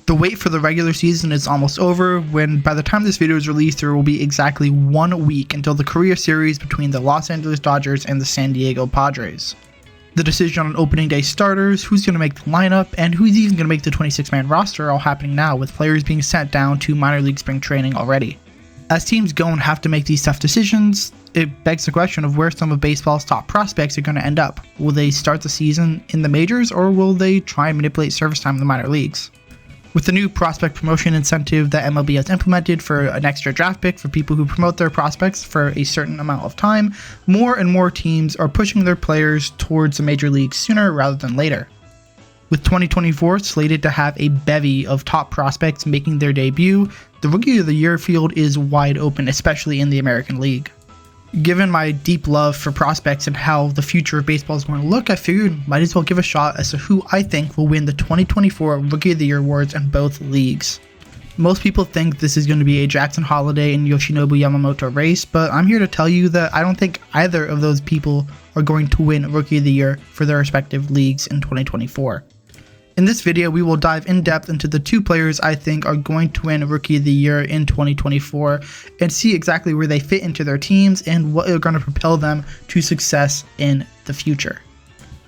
The wait for the regular season is almost over, when by the time this video is released there will be exactly 1 week until the career series between the Los Angeles Dodgers and the San Diego Padres. The decision on opening day starters, who's going to make the lineup, and who's even going to make the 26-man roster are all happening now, with players being sent down to minor league spring training already. As teams go and have to make these tough decisions, it begs the question of where some of baseball's top prospects are going to end up. Will they start the season in the majors, or will they try and manipulate service time in the minor leagues? With the new prospect promotion incentive that MLB has implemented for an extra draft pick for people who promote their prospects for a certain amount of time, more and more teams are pushing their players towards the major leagues sooner rather than later. With 2024 slated to have a bevy of top prospects making their debut, the Rookie of the Year field is wide open, especially in the American League. Given my deep love for prospects and how the future of baseball is going to look, I figured might as well give a shot as to who I think will win the 2024 Rookie of the Year awards in both leagues. Most people think this is going to be a Jackson Holliday and Yoshinobu Yamamoto race, but I'm here to tell you that I don't think either of those people are going to win Rookie of the Year for their respective leagues in 2024. In this video, we will dive in depth into the two players I think are going to win Rookie of the Year in 2024 and see exactly where they fit into their teams and what are going to propel them to success in the future.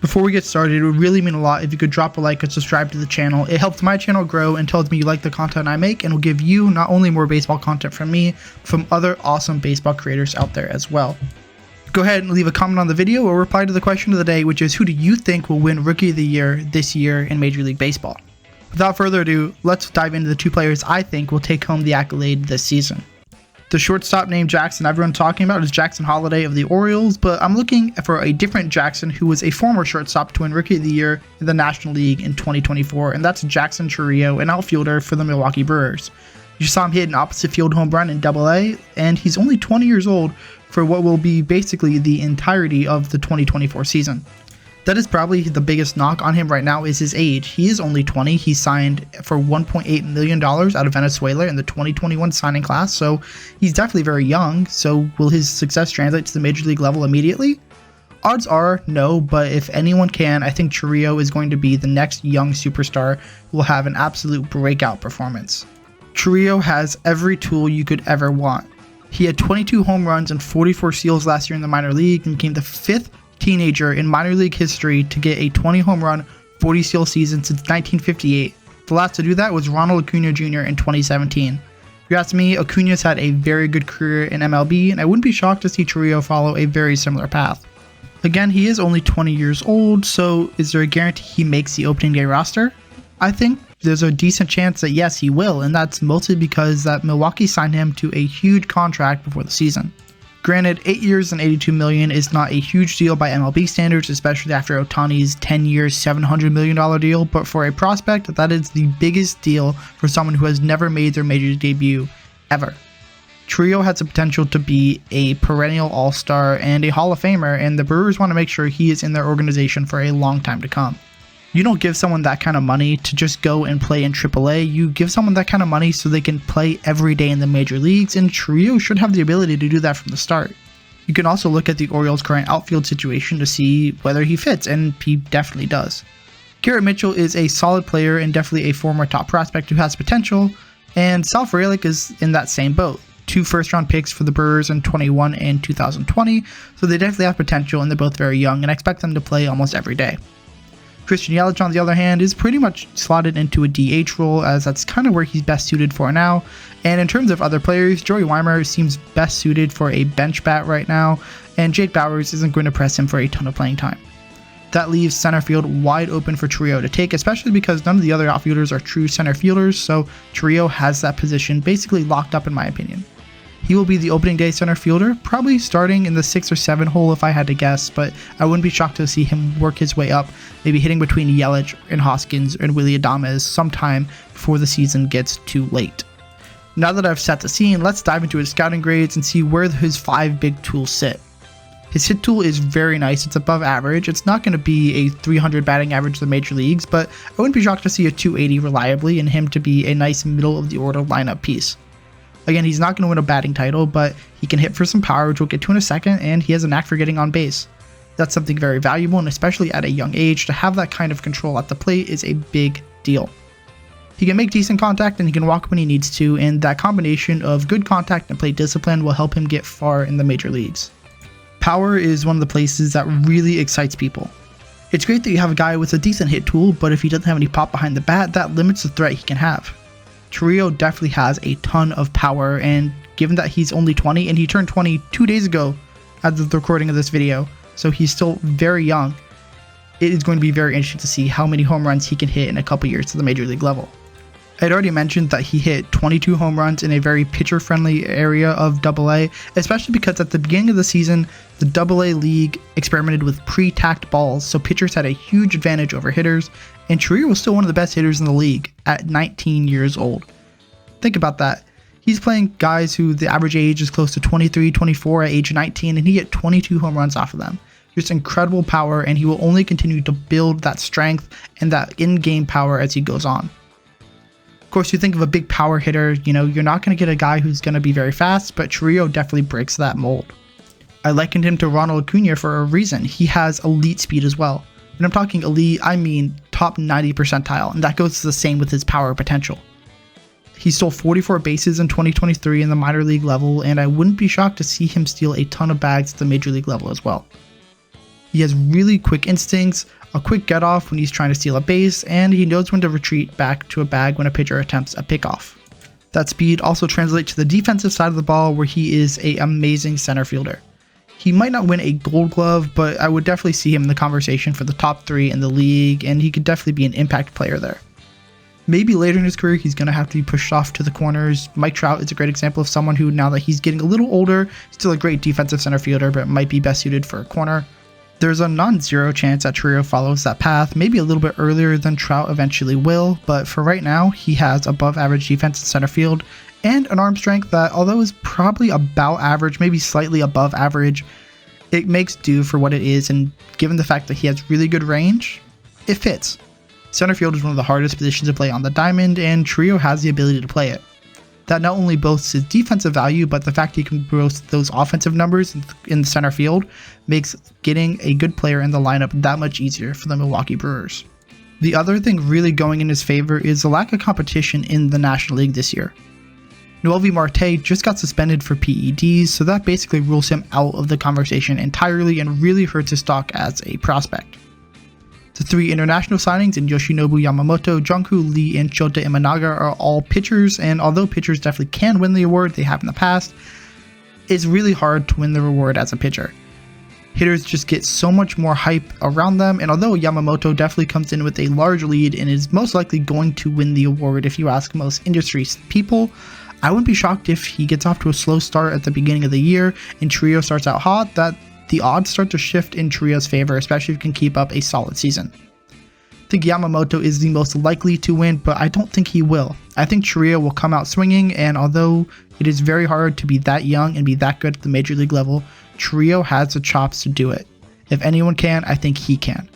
Before we get started, it would really mean a lot if you could drop a like and subscribe to the channel. It helps my channel grow and tells me you like the content I make, and will give you not only more baseball content from me, but from other awesome baseball creators out there as well. Go ahead and leave a comment on the video or reply to the question of the day, which is, who do you think will win Rookie of the Year this year in Major League Baseball? Without further ado, let's dive into the two players I think will take home the accolade this season. The shortstop named Jackson everyone's talking about is Jackson Holliday of the Orioles, but I'm looking for a different Jackson who was a former shortstop to win Rookie of the Year in the National League in 2024, and that's Jackson Chourio, an outfielder for the Milwaukee Brewers. You saw him hit an opposite field home run in AA, and he's only 20 years old for what will be basically the entirety of the 2024 season. That is probably the biggest knock on him right now, is his age. He is only 20. He signed for $1.8 million out of Venezuela in the 2021 signing class, so he's definitely very young. So will his success translate to the major league level immediately? Odds are no, but if anyone can, I think Chourio is going to be the next young superstar who will have an absolute breakout performance. Chourio has every tool you could ever want. He had 22 home runs and 44 steals last year in the minor league and became the 5th teenager in minor league history to get a 20 home run, 40 steal season since 1958. The last to do that was Ronald Acuna Jr. in 2017. If you ask me, Acuna's had a very good career in MLB, and I wouldn't be shocked to see Chourio follow a very similar path. Again, he is only 20 years old, so is there a guarantee he makes the opening day roster? I think there's a decent chance that yes, he will, and that's mostly because that Milwaukee signed him to a huge contract before the season. Granted, 8 years and $82 million is not a huge deal by MLB standards, especially after Ohtani's 10 years, $700 million deal, but for a prospect, that is the biggest deal for someone who has never made their major debut ever. Chourio has the potential to be a perennial all-star and a Hall of Famer, and the Brewers want to make sure he is in their organization for a long time to come. You don't give someone that kind of money to just go and play in AAA. You give someone that kind of money so they can play every day in the major leagues, and Chourio should have the ability to do that from the start. You can also look at the Orioles' current outfield situation to see whether he fits, and he definitely does. Garrett Mitchell is a solid player and definitely a former top prospect who has potential, and Sal Frelick is in that same boat. 2 first-round picks for the Brewers in 2021 and 2020, so they definitely have potential, and they're both very young, and I expect them to play almost every day. Christian Yelich, on the other hand, is pretty much slotted into a DH role, as that's kind of where he's best suited for now. And in terms of other players, Joey Weimer seems best suited for a bench bat right now, and Jake Bauers isn't going to press him for a ton of playing time. That leaves center field wide open for Chourio to take, especially because none of the other outfielders are true center fielders, so Chourio has that position basically locked up in my opinion. He will be the opening day center fielder, probably starting in the 6 or 7 hole if I had to guess, but I wouldn't be shocked to see him work his way up, maybe hitting between Yelich and Hoskins and Willy Adames sometime before the season gets too late. Now that I've set the scene, let's dive into his scouting grades and see where his 5 big tools sit. His hit tool is very nice, it's above average. It's not going to be a 300 batting average to the major leagues, but I wouldn't be shocked to see a 280 reliably and him to be a nice middle of the order lineup piece. Again, he's not going to win a batting title, but he can hit for some power, which we'll get to in a second, and he has a knack for getting on base. That's something very valuable, and especially at a young age, to have that kind of control at the plate is a big deal. He can make decent contact and he can walk when he needs to, and that combination of good contact and plate discipline will help him get far in the major leagues. Power is one of the places that really excites people. It's great that you have a guy with a decent hit tool, but if he doesn't have any pop behind the bat, that limits the threat he can have. Chourio definitely has a ton of power, and given that he's only 20 and he turned 20 2 days ago as of the recording of this video, so he's still very young, it is going to be very interesting to see how many home runs he can hit in a couple years to the major league level. I had already mentioned that he hit 22 home runs in a very pitcher-friendly area of AA, especially because at the beginning of the season, the AA league experimented with pre-tacked balls, so pitchers had a huge advantage over hitters, and Chourio was still one of the best hitters in the league at 19 years old. Think about that. He's playing guys who the average age is close to 23, 24 at age 19, and he hit 22 home runs off of them. Just incredible power, and he will only continue to build that strength and that in-game power as he goes on. Of course, you think of a big power hitter, you're not going to get a guy who's going to be very fast, but Chourio definitely breaks that mold. I likened him to Ronald Acuna for a reason. He has elite speed as well. When I'm talking elite, I mean top 90 percentile, and that goes the same with his power potential. He stole 44 bases in 2023 in the minor league level, and I wouldn't be shocked to see him steal a ton of bags at the major league level as well. He has really quick instincts, a quick get off when he's trying to steal a base, and he knows when to retreat back to a bag when a pitcher attempts a pickoff. That speed also translates to the defensive side of the ball, where he is an amazing center fielder. He might not win a Gold Glove, but I would definitely see him in the conversation for the top 3 in the league, and he could definitely be an impact player there. Maybe later in his career he's going to have to be pushed off to the corners. Mike Trout is a great example of someone who, now that he's getting a little older, still a great defensive center fielder, but might be best suited for a corner. There's a non-zero chance that Chourio follows that path, maybe a little bit earlier than Trout eventually will, but for right now, he has above average defense in center field, and an arm strength that, although is probably about average, maybe slightly above average, it makes do for what it is, and given the fact that he has really good range, it fits. Center field is one of the hardest positions to play on the diamond, and Chourio has the ability to play it. That not only boasts his defensive value, but the fact he can boast those offensive numbers in the center field makes getting a good player in the lineup that much easier for the Milwaukee Brewers. The other thing really going in his favor is the lack of competition in the National League this year. Noelvi Marte just got suspended for PEDs, so that basically rules him out of the conversation entirely and really hurts his stock as a prospect. The 3 international signings in Yoshinobu Yamamoto, Jungkook Lee, and Shota Imanaga are all pitchers, and although pitchers definitely can win the award, they have in the past, it's really hard to win the reward as a pitcher. Hitters just get so much more hype around them, and although Yamamoto definitely comes in with a large lead and is most likely going to win the award if you ask most industry people, I wouldn't be shocked if he gets off to a slow start at the beginning of the year and Chourio starts out hot, that the odds start to shift in Chourio's favor, especially if he can keep up a solid season. I think Yamamoto is the most likely to win, but I don't think he will. I think Chourio will come out swinging, and although it is very hard to be that young and be that good at the major league level, Chourio has the chops to do it. If anyone can, I think he can.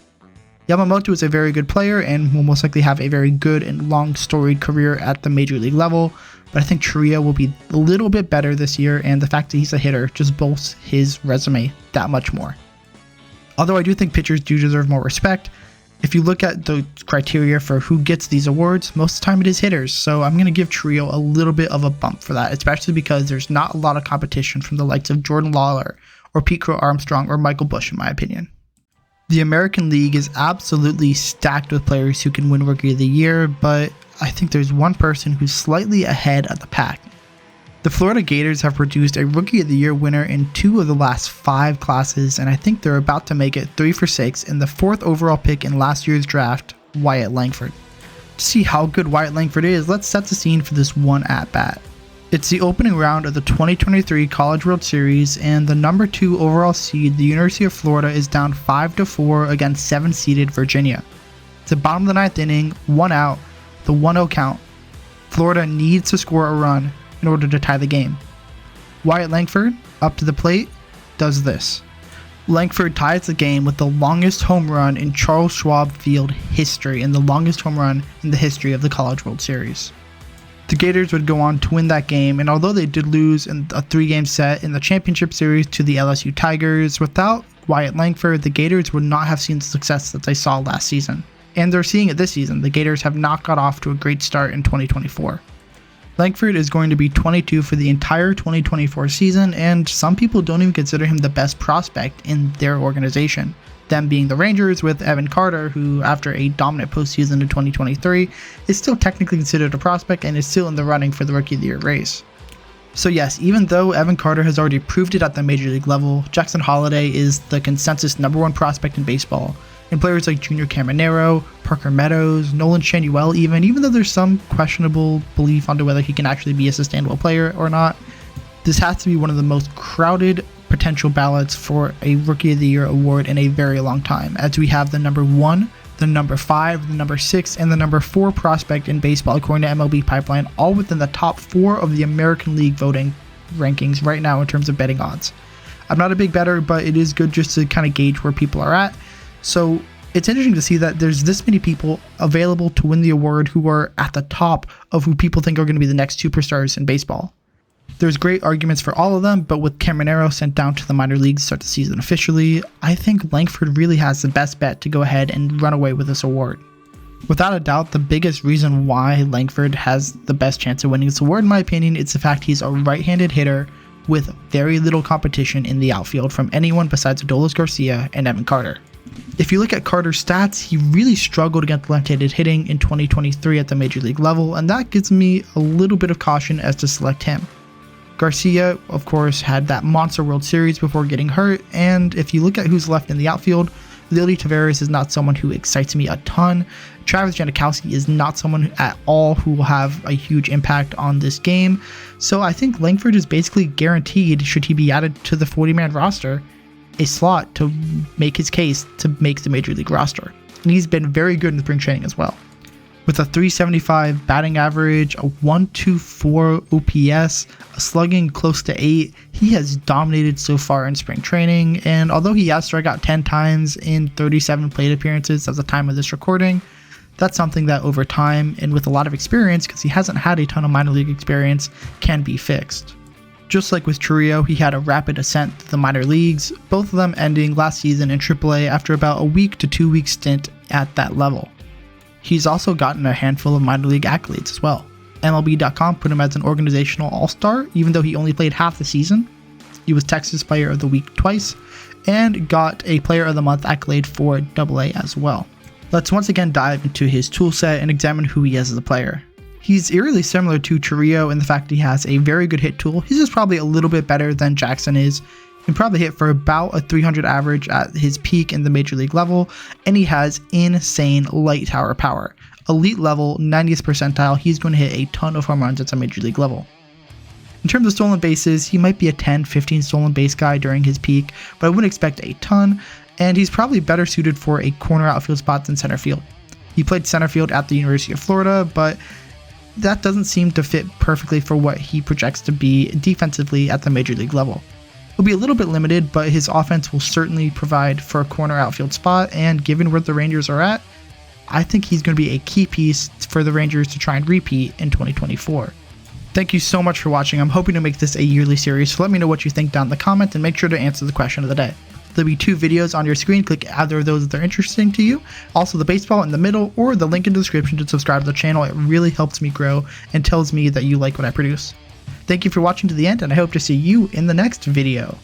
Yamamoto is a very good player and will most likely have a very good and long storied career at the major league level, but I think Chourio will be a little bit better this year, and the fact that he's a hitter just boasts his resume that much more. Although I do think pitchers do deserve more respect, if you look at the criteria for who gets these awards, most of the time it is hitters, so I'm going to give Chourio a little bit of a bump for that, especially because there's not a lot of competition from the likes of Jordan Lawler or Pete Crow Armstrong or Michael Busch in my opinion. The American League is absolutely stacked with players who can win Rookie of the Year, but I think there's one person who's slightly ahead of the pack. The Florida Gators have produced a Rookie of the Year winner in 2 of the last 5 classes, and I think they're about to make it 3 for 6 in the 4th overall pick in last year's draft, Wyatt Langford. To see how good Wyatt Langford is, let's set the scene for this one at-bat. It's the opening round of the 2023 College World Series, and the number 2 overall seed, the University of Florida, is down 5-4 against 7-seeded Virginia. It's the bottom of the 9th inning, 1 out, the 1-0 count. Florida needs to score a run in order to tie the game. Wyatt Langford, up to the plate, does this. Langford ties the game with the longest home run in Charles Schwab Field history and the longest home run in the history of the College World Series. The Gators would go on to win that game, and although they did lose in a 3-game set in the championship series to the LSU Tigers, without Wyatt Langford, the Gators would not have seen the success that they saw last season. and they're seeing it this season. The Gators have not got off to a great start in 2024. Langford is going to be 22 for the entire 2024 season, and some people don't even consider him the best prospect in their organization, them being the Rangers with Evan Carter, who after a dominant postseason in 2023 is still technically considered a prospect and is still in the running for the Rookie of the Year race. So yes, even though Evan Carter has already proved it at the major league level, Jackson Holliday is the consensus #1 prospect in baseball, and players like Junior Caminero, Parker Meadows, Nolan Shanuel even though there's some questionable belief onto whether he can actually be a sustainable player or not, this has to be one of the most crowded potential ballots for a Rookie of the Year award in a very long time, as we have the #1, the #5, the #6, and the #4 prospect in baseball according to MLB Pipeline, all within the top 4 of the American League voting rankings right now in terms of betting odds. I'm not a big bettor, but it is good just to kind of gauge where people are at. So it's interesting to see that there's this many people available to win the award who are at the top of who people think are going to be the next superstars in baseball. There's great arguments for all of them, but with Caminero sent down to the minor leagues to start the season officially, I think Langford really has the best bet to go ahead and run away with this award. Without a doubt, the biggest reason why Langford has the best chance of winning this award, in my opinion, is the fact he's a right-handed hitter with very little competition in the outfield from anyone besides Adolis Garcia and Evan Carter. If you look at Carter's stats, he really struggled against left-handed hitting in 2023 at the major league level, and that gives me a little bit of caution as to select him. Garcia, of course, had that monster World Series before getting hurt, and if you look at who's left in the outfield, Lily Taveras is not someone who excites me a ton. Travis Janikowski is not someone at all who will have a huge impact on this game, so I think Langford is basically guaranteed, should he be added to the 40-man roster, a slot to make his case to make the major league roster. And he's been very good in spring training as well. With a .375 batting average, a .124 OPS, a slugging close to 8, he has dominated so far in spring training, and although he has struck out 10 times in 37 plate appearances at the time of this recording, that's something that over time, and with a lot of experience, because he hasn't had a ton of minor league experience, can be fixed. Just like with Chourio, he had a rapid ascent to the minor leagues, both of them ending last season in AAA after about a 1 to 2 week stint at that level. He's also gotten a handful of minor league accolades as well. MLB.com put him as an organizational all-star, even though he only played half the season. He was Texas Player of the Week twice, and got a Player of the Month accolade for AA as well. Let's once again dive into his toolset and examine who he is as a player. He's eerily similar to Chourio in the fact that he has a very good hit tool. He's just probably a little bit better than Jackson is. He can probably hit for about a 300 average at his peak in the major league level, and he has insane light tower power. Elite level, 90th percentile, he's going to hit a ton of home runs at the major league level. In terms of stolen bases, he might be a 10-15 stolen base guy during his peak, but I wouldn't expect a ton, and he's probably better suited for a corner outfield spot than center field. He played center field at the University of Florida, but that doesn't seem to fit perfectly for what he projects to be defensively at the major league level. He'll be a little bit limited, but his offense will certainly provide for a corner outfield spot, and given where the Rangers are at, I think he's going to be a key piece for the Rangers to try and repeat in 2024. Thank you so much for watching. I'm hoping to make this a yearly series, so let me know what you think down in the comments and make sure to answer the question of the day. There'll be 2 videos on your screen. Click either of those if they're interesting to you. Also the baseball in the middle, or the link in the description to subscribe to the channel. It really helps me grow and tells me that you like what I produce. Thank you for watching to the end, and I hope to see you in the next video.